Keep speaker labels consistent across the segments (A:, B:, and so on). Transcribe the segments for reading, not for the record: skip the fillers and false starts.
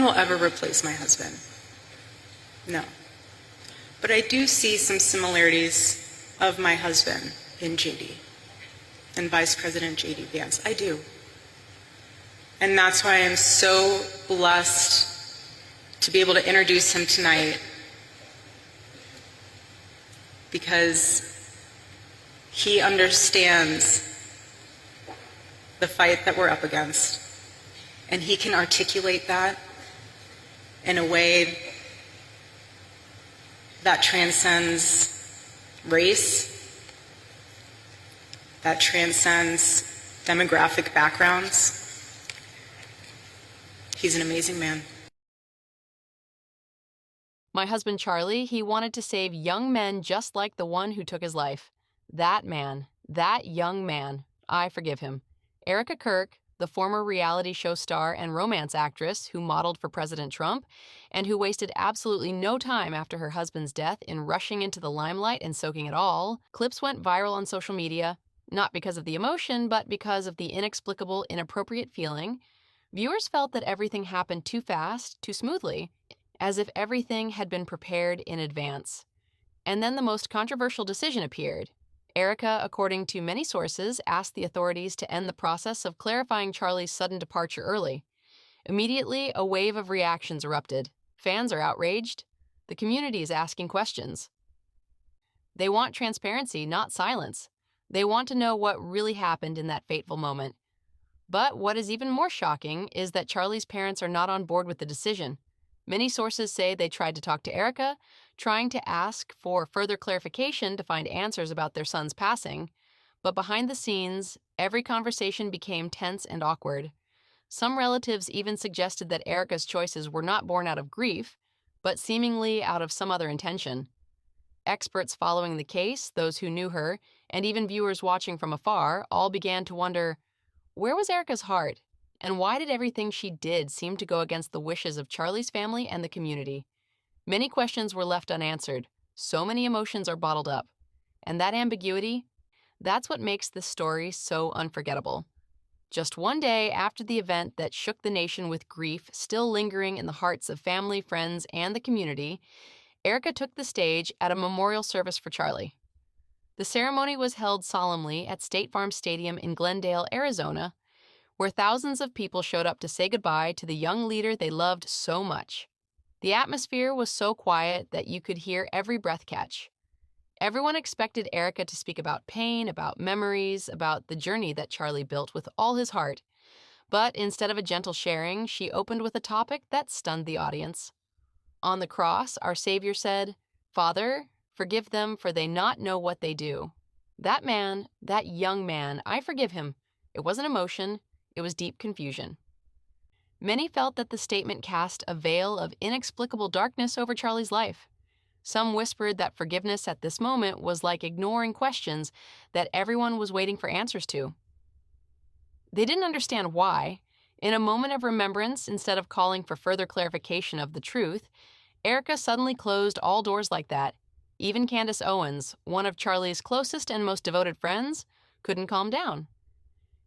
A: will ever replace my husband. No. But I do see some similarities of my husband in JD and Vice President JD Vance. I do. And that's why I'm so blessed to be able to introduce him tonight, because he understands the fight that we're up against, and he can articulate that in a way that transcends race, that transcends demographic backgrounds. He's an amazing man.
B: My husband, Charlie, he wanted to save young men just like the one who took his life. That man, that young man, I forgive him. Erica Kirk, the former reality show star and romance actress who modeled for President Trump and who wasted absolutely no time after her husband's death in rushing into the limelight and soaking it all, clips went viral on social media, not because of the emotion, but because of the inexplicable, inappropriate feeling. Viewers felt that everything happened too fast, too smoothly, as if everything had been prepared in advance. And then the most controversial decision appeared. Erica, according to many sources, asked the authorities to end the process of clarifying Charlie's sudden departure early. Immediately, a wave of reactions erupted. Fans are outraged. The community is asking questions. They want transparency, not silence. They want to know what really happened in that fateful moment. But what is even more shocking is that Charlie's parents are not on board with the decision. Many sources say they tried to talk to Erica, trying to ask for further clarification to find answers about their son's passing. But behind the scenes, every conversation became tense and awkward. Some relatives even suggested that Erica's choices were not born out of grief, but seemingly out of some other intention. Experts following the case, those who knew her, and even viewers watching from afar, all began to wonder, where was Erica's heart? And why did everything she did seem to go against the wishes of Charlie's family and the community? Many questions were left unanswered. So many emotions are bottled up. And that ambiguity, that's what makes this story so unforgettable. Just one day after the event that shook the nation with grief still lingering in the hearts of family, friends, and the community, Erica took the stage at a memorial service for Charlie. The ceremony was held solemnly at State Farm Stadium in Glendale, Arizona, where thousands of people showed up to say goodbye to the young leader they loved so much. The atmosphere was so quiet that you could hear every breath catch. Everyone expected Erica to speak about pain, about memories, about the journey that Charlie built with all his heart. But instead of a gentle sharing, she opened with a topic that stunned the audience. On the cross, our Savior said, "Father, forgive them, for they not know what they do." That man, that young man, I forgive him. It wasn't emotion. It was deep confusion. Many felt that the statement cast a veil of inexplicable darkness over Charlie's life. Some whispered that forgiveness at this moment was like ignoring questions that everyone was waiting for answers to. They didn't understand why. In a moment of remembrance, instead of calling for further clarification of the truth, Erica suddenly closed all doors like that. Even Candace Owens, one of Charlie's closest and most devoted friends, couldn't calm down.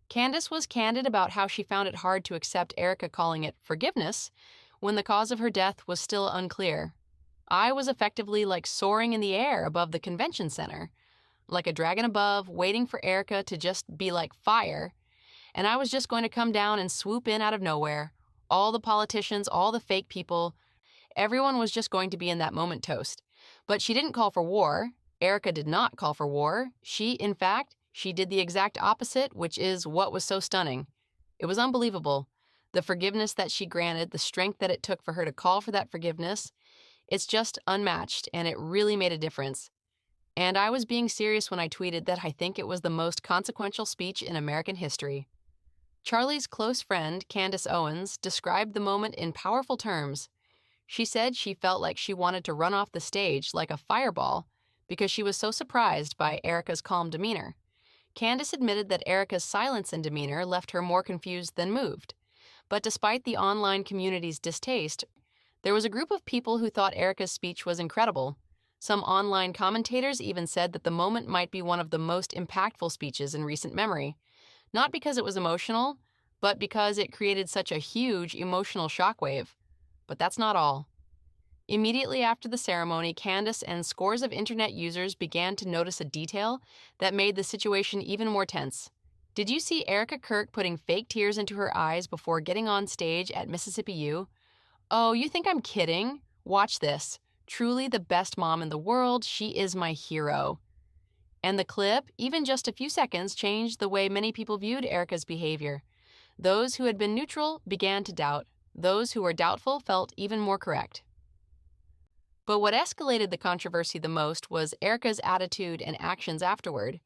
B: Candace was candid about how she found it hard to accept Erica calling it forgiveness when the cause of her death was still unclear. I was effectively like soaring in the air above the convention center, like a dragon above, waiting for Erica to just be like fire, and I was just going to come down and swoop in out of nowhere. All the politicians, all the fake people, everyone was just going to be in that moment toast. But she didn't call for war. Erica did not call for war. In fact, she did the exact opposite, which is what was so stunning. It was unbelievable. The forgiveness that she granted, the strength that it took for her to call for that forgiveness, it's just unmatched, and it really made a difference. And I was being serious when I tweeted that I think it was the most consequential speech in American history. Charlie's close friend, Candace Owens, described the moment in powerful terms. She said she felt like she wanted to run off the stage like a fireball because she was so surprised by Erica's calm demeanor. Candace admitted that Erica's silence and demeanor left her more confused than moved. But despite the online community's distaste, there was a group of people who thought Erica's speech was incredible. Some online commentators even said that the moment might be one of the most impactful speeches in recent memory, not because it was emotional, but because it created such a huge emotional shockwave. But that's not all. Immediately after the ceremony, Candace and scores of internet users began to notice a detail that made the situation even more tense. Did you see Erica Kirk putting fake tears into her eyes before getting on stage at Mississippi U? Oh, you think I'm kidding? Watch this. Truly the best mom in the world. She is my hero. And the clip, even just a few seconds, changed the way many people viewed Erica's behavior. Those who had been neutral began to doubt. Those who were doubtful felt even more correct. But what escalated the controversy the most was Erica's attitude and actions afterward.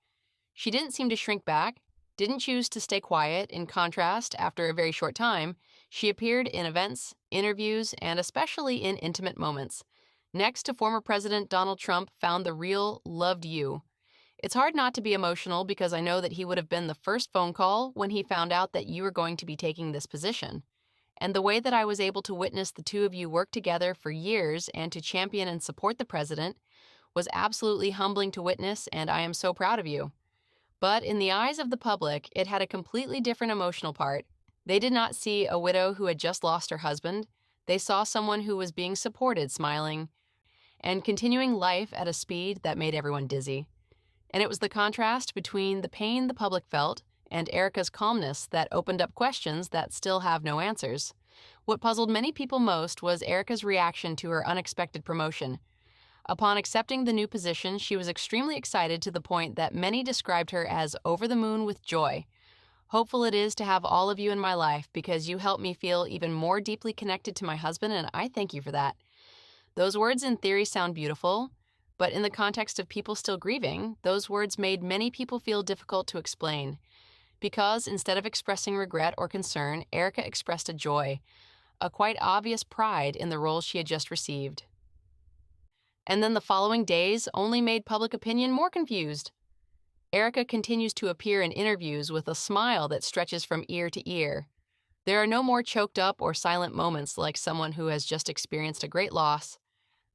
B: She didn't seem to shrink back, didn't choose to stay quiet. In contrast, after a very short time, she appeared in events, interviews, and especially in intimate moments. Next to former President Donald Trump found the real loved you. It's hard not to be emotional because I know that he would have been the first phone call when he found out that you were going to be taking this position. And the way that I was able to witness the two of you work together for years and to champion and support the president was absolutely humbling to witness, and I am so proud of you. But in the eyes of the public, it had a completely different emotional part. They did not see a widow who had just lost her husband. They saw someone who was being supported, smiling, and continuing life at a speed that made everyone dizzy. And it was the contrast between the pain the public felt and Erica's calmness that opened up questions that still have no answers. What puzzled many people most was Erica's reaction to her unexpected promotion. Upon accepting the new position, she was extremely excited to the point that many described her as over the moon with joy. Hopeful it is to have all of you in my life because you help me feel even more deeply connected to my husband, and I thank you for that. Those words in theory sound beautiful, but in the context of people still grieving, those words made many people feel difficult to explain. Because instead of expressing regret or concern, Erica expressed a joy, a quite obvious pride in the role she had just received. And then the following days only made public opinion more confused. Erica continues to appear in interviews with a smile that stretches from ear to ear. There are no more choked up or silent moments like someone who has just experienced a great loss.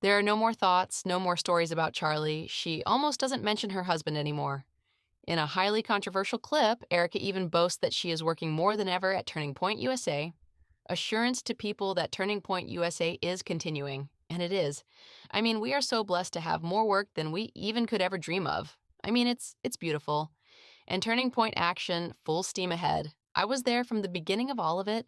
B: There are no more thoughts, no more stories about Charlie. She almost doesn't mention her husband anymore. In a highly controversial clip, Erica even boasts that she is working more than ever at Turning Point USA. Assurance to people that Turning Point USA is continuing. And it is. I mean, we are so blessed to have more work than we even could ever dream of. I mean, it's beautiful. And Turning Point action, full steam ahead. I was there from the beginning of all of it.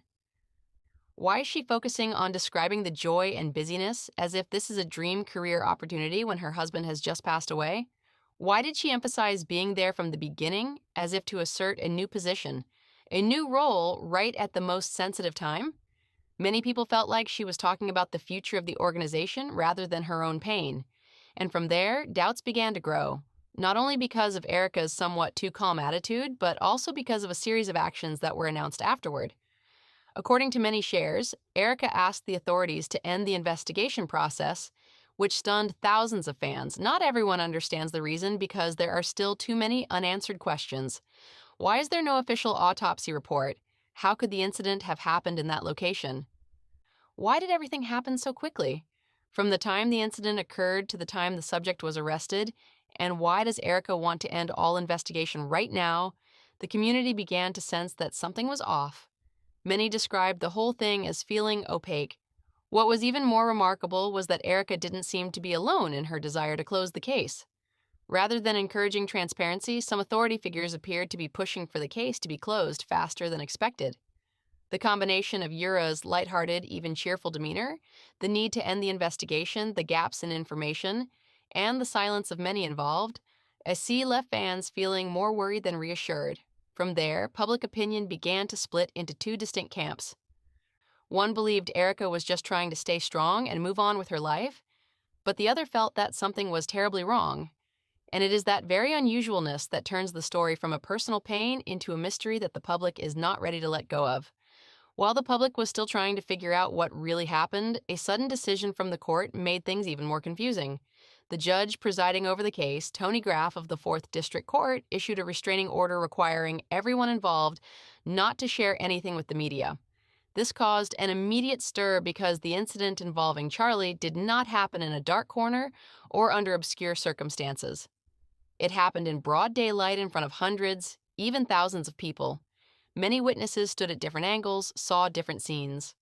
B: Why is she focusing on describing the joy and busyness as if this is a dream career opportunity when her husband has just passed away? Why did she emphasize being there from the beginning as if to assert a new position, a new role right at the most sensitive time? Many people felt like she was talking about the future of the organization rather than her own pain. And from there, doubts began to grow, not only because of Erica's somewhat too calm attitude, but also because of a series of actions that were announced afterward. According to many shares, Erica asked the authorities to end the investigation process, which stunned thousands of fans. Not everyone understands the reason because there are still too many unanswered questions. Why is there no official autopsy report? How could the incident have happened in that location? Why did everything happen so quickly? From the time the incident occurred to the time the subject was arrested, and why does Erica want to end all investigation right now? The community began to sense that something was off. Many described the whole thing as feeling opaque. What was even more remarkable was that Erica didn't seem to be alone in her desire to close the case. Rather than encouraging transparency, some authority figures appeared to be pushing for the case to be closed faster than expected. The combination of Ura's lighthearted, even cheerful demeanor, the need to end the investigation, the gaps in information, and the silence of many involved, left fans feeling more worried than reassured. From there, public opinion began to split into two distinct camps. One believed Erica was just trying to stay strong and move on with her life, but the other felt that something was terribly wrong. And it is that very unusualness that turns the story from a personal pain into a mystery that the public is not ready to let go of. While the public was still trying to figure out what really happened, a sudden decision from the court made things even more confusing. The judge presiding over the case, Tony Graff of the 4th District Court, issued a restraining order requiring everyone involved not to share anything with the media. This caused an immediate stir because the incident involving Charlie did not happen in a dark corner or under obscure circumstances. It happened in broad daylight in front of hundreds, even thousands of people. Many witnesses stood at different angles, saw different scenes.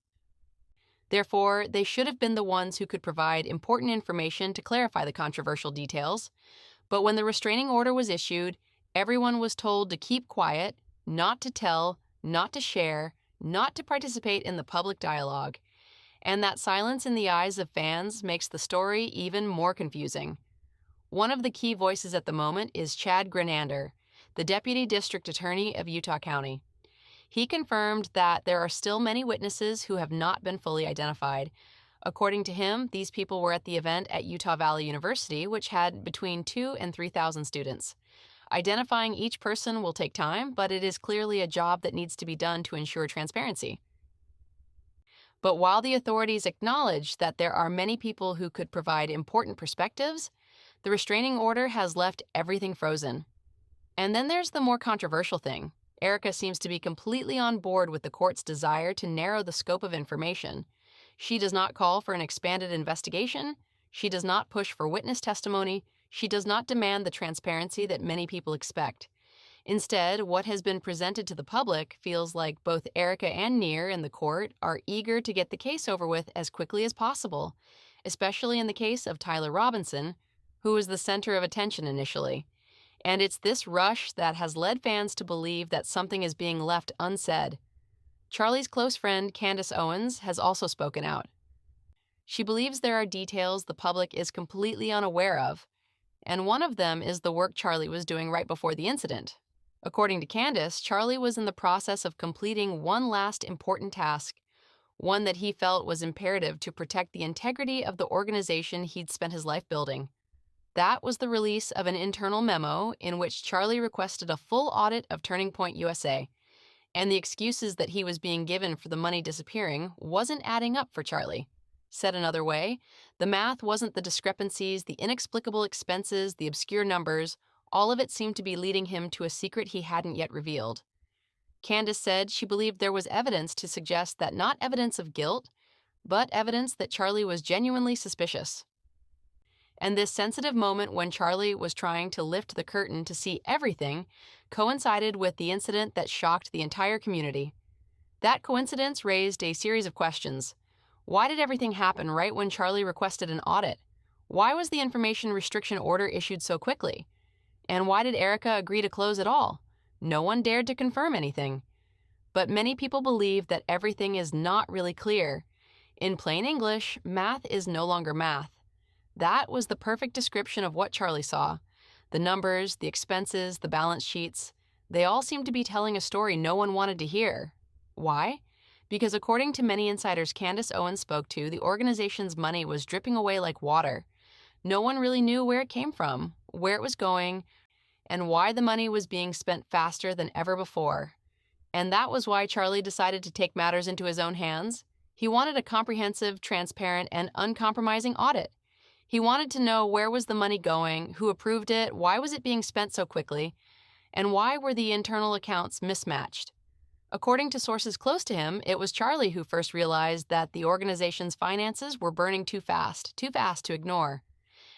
B: Therefore, they should have been the ones who could provide important information to clarify the controversial details. But when the restraining order was issued, everyone was told to keep quiet, not to tell, not to share, not to participate in the public dialogue. And that silence in the eyes of fans makes the story even more confusing. One of the key voices at the moment is Chad Grenander, the Deputy District Attorney of Utah County. He confirmed that there are still many witnesses who have not been fully identified. According to him, these people were at the event at Utah Valley University, which had between 2,000 and 3,000 students. Identifying each person will take time, but it is clearly a job that needs to be done to ensure transparency. But while the authorities acknowledge that there are many people who could provide important perspectives, the restraining order has left everything frozen. And then there's the more controversial thing. Erica seems to be completely on board with the court's desire to narrow the scope of information. She does not call for an expanded investigation. She does not push for witness testimony. She does not demand the transparency that many people expect. Instead, what has been presented to the public feels like both Erica and Near in the court are eager to get the case over with as quickly as possible, especially in the case of Tyler Robinson, who was the center of attention initially. And it's this rush that has led fans to believe that something is being left unsaid. Charlie's close friend, Candace Owens, has also spoken out. She believes there are details the public is completely unaware of, and one of them is the work Charlie was doing right before the incident. According to Candace, Charlie was in the process of completing one last important task, one that he felt was imperative to protect the integrity of the organization he'd spent his life building. That was the release of an internal memo in which Charlie requested a full audit of Turning Point USA, and the excuses that he was being given for the money disappearing wasn't adding up for Charlie. Said another way, the math wasn't the discrepancies, the inexplicable expenses, the obscure numbers. All of it seemed to be leading him to a secret he hadn't yet revealed. Candace said she believed there was evidence to suggest that not evidence of guilt, but evidence that Charlie was genuinely suspicious. And this sensitive moment when Charlie was trying to lift the curtain to see everything coincided with the incident that shocked the entire community. That coincidence raised a series of questions. Why did everything happen right when Charlie requested an audit? Why was the information restriction order issued so quickly? And why did Erica agree to close at all? No one dared to confirm anything. But many people believe that everything is not really clear. In plain English, math is no longer math. That was the perfect description of what Charlie saw. The numbers, the expenses, the balance sheets, they all seemed to be telling a story no one wanted to hear. Why? Because according to many insiders Candace Owens spoke to, the organization's money was dripping away like water. No one really knew where it came from, where it was going, and why the money was being spent faster than ever before. And that was why Charlie decided to take matters into his own hands. He wanted a comprehensive, transparent, and uncompromising audit. He wanted to know where was the money going, who approved it, why was it being spent so quickly, and why were the internal accounts mismatched. According to sources close to him, it was Charlie who first realized that the organization's finances were burning too fast to ignore.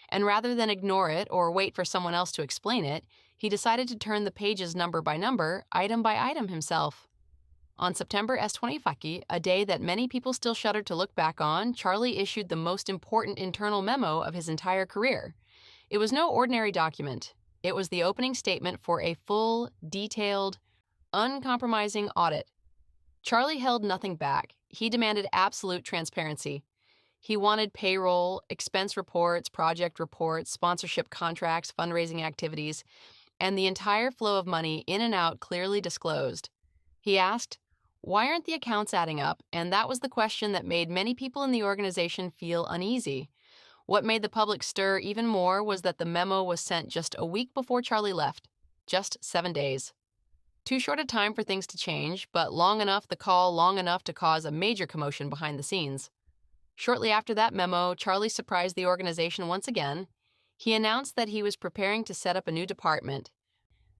B: And rather than ignore it or wait for someone else to explain it, he decided to turn the pages number by number, item by item himself. On September 25, a day that many people still shudder to look back on, Charlie issued the most important internal memo of his entire career. It was no ordinary document. It was the opening statement for a full, detailed, uncompromising audit. Charlie held nothing back. He demanded absolute transparency. He wanted payroll, expense reports, project reports, sponsorship contracts, fundraising activities, and the entire flow of money in and out clearly disclosed. He asked, why aren't the accounts adding up? And that was the question that made many people in the organization feel uneasy. What made the public stir even more was that the memo was sent just a week before Charlie left, just 7 days. Too short a time for things to change, but long enough to cause a major commotion behind the scenes. Shortly after that memo, Charlie surprised the organization once again. He announced that he was preparing to set up a new department,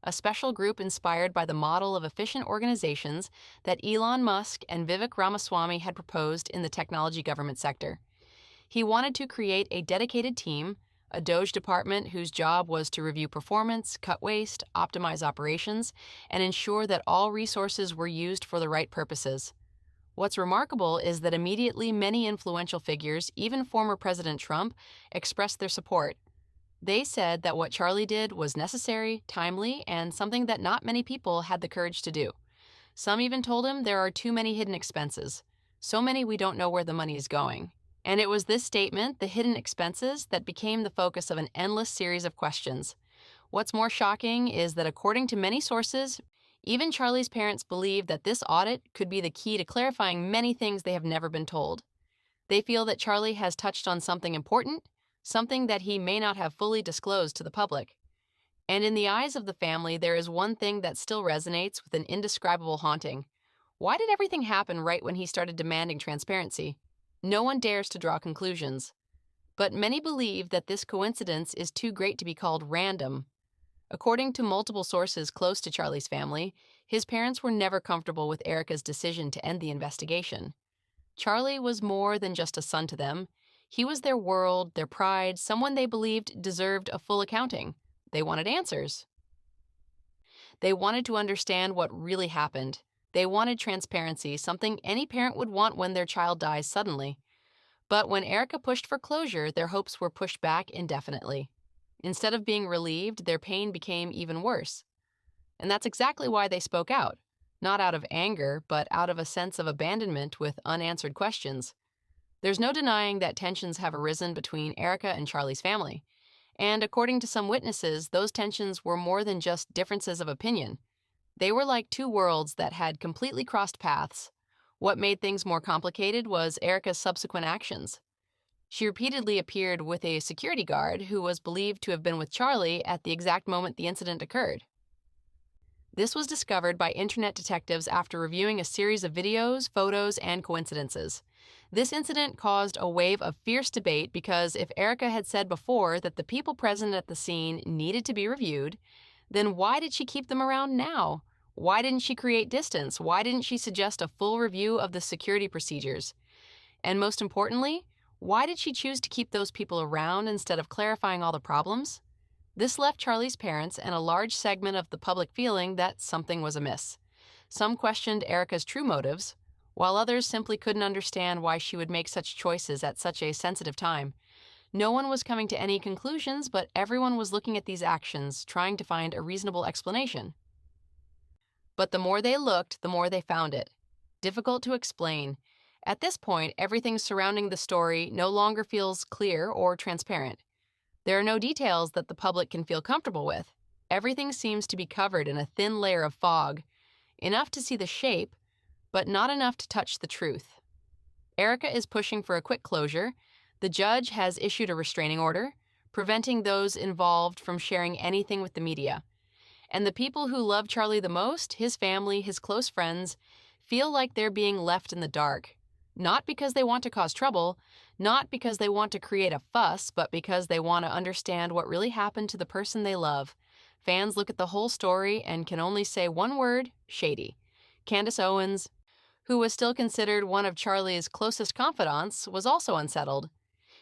B: a special group inspired by the model of efficient organizations that Elon Musk and Vivek Ramaswamy had proposed in the technology government sector. He wanted to create a dedicated team, a Doge department whose job was to review performance, cut waste, optimize operations, and ensure that all resources were used for the right purposes. What's remarkable is that immediately many influential figures, even former President Trump, expressed their support. They said that what Charlie did was necessary, timely, and something that not many people had the courage to do. Some even told him there are too many hidden expenses, so many we don't know where the money is going. And it was this statement, the hidden expenses, that became the focus of an endless series of questions. What's more shocking is that according to many sources, even Charlie's parents believe that this audit could be the key to clarifying many things they have never been told. They feel that Charlie has touched on something important, something that he may not have fully disclosed to the public. And in the eyes of the family, there is one thing that still resonates with an indescribable haunting. Why did everything happen right when he started demanding transparency? No one dares to draw conclusions. But many believe that this coincidence is too great to be called random. According to multiple sources close to Charlie's family, his parents were never comfortable with Erica's decision to end the investigation. Charlie was more than just a son to them. He was their world, their pride, someone they believed deserved a full accounting. They wanted answers. They wanted to understand what really happened. They wanted transparency, something any parent would want when their child dies suddenly. But when Erica pushed for closure, their hopes were pushed back indefinitely. Instead of being relieved, their pain became even worse. And that's exactly why they spoke out. Not out of anger, but out of a sense of abandonment with unanswered questions. There's no denying that tensions have arisen between Erica and Charlie's family. And according to some witnesses, those tensions were more than just differences of opinion. They were like two worlds that had completely crossed paths. What made things more complicated was Erica's subsequent actions. She repeatedly appeared with a security guard who was believed to have been with Charlie at the exact moment the incident occurred. This was discovered by internet detectives after reviewing a series of videos, photos, and coincidences. This incident caused a wave of fierce debate because if Erica had said before that the people present at the scene needed to be reviewed, then why did she keep them around now? Why didn't she create distance? Why didn't she suggest a full review of the security procedures? And most importantly, why did she choose to keep those people around instead of clarifying all the problems? This left Charlie's parents and a large segment of the public feeling that something was amiss. Some questioned Erica's true motives, while others simply couldn't understand why she would make such choices at such a sensitive time. No one was coming to any conclusions, but everyone was looking at these actions, trying to find a reasonable explanation. But the more they looked, the more they found it difficult to explain. At this point, everything surrounding the story no longer feels clear or transparent. There are no details that the public can feel comfortable with. Everything seems to be covered in a thin layer of fog, enough to see the shape, but not enough to touch the truth. Erica is pushing for a quick closure. The judge has issued a restraining order, preventing those involved from sharing anything with the media. And the people who love Charlie the most, his family, his close friends, feel like they're being left in the dark. Not because they want to cause trouble, not because they want to create a fuss, but because they want to understand what really happened to the person they love. Fans look at the whole story and can only say one word: shady. Candace Owens, who was still considered one of Charlie's closest confidants, was also unsettled.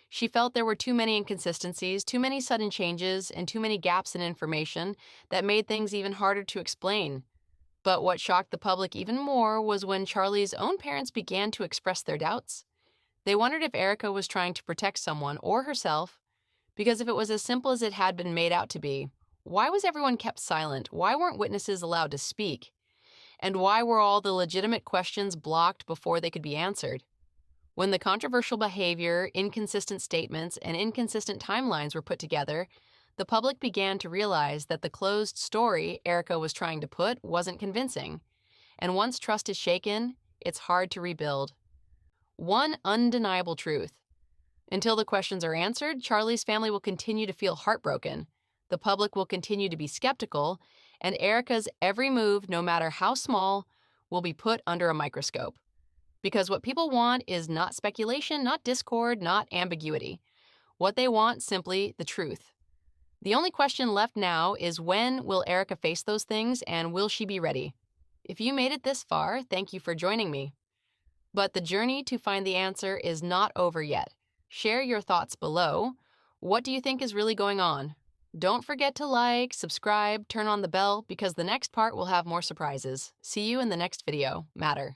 B: She felt there were too many inconsistencies, too many sudden changes, and too many gaps in information that made things even harder to explain. But what shocked the public even more was when Charlie's own parents began to express their doubts. They wondered if Erica was trying to protect someone or herself, because if it was as simple as it had been made out to be, why was everyone kept silent? Why weren't witnesses allowed to speak? And why were all the legitimate questions blocked before they could be answered? When the controversial behavior, inconsistent statements, and inconsistent timelines were put together, the public began to realize that the closed story Erica was trying to put wasn't convincing. And once trust is shaken, it's hard to rebuild. One undeniable truth. Until the questions are answered, Charlie's family will continue to feel heartbroken. The public will continue to be skeptical, and Erica's every move, no matter how small, will be put under a microscope. Because what people want is not speculation, not discord, not ambiguity. What they want, simply the truth. The only question left now is when will Erica face those things, and will she be ready? If you made it this far, thank you for joining me. But the journey to find the answer is not over yet. Share your thoughts below. What do you think is really going on? Don't forget to like, subscribe, turn on the bell, because the next part will have more surprises. See you in the next video. Matter.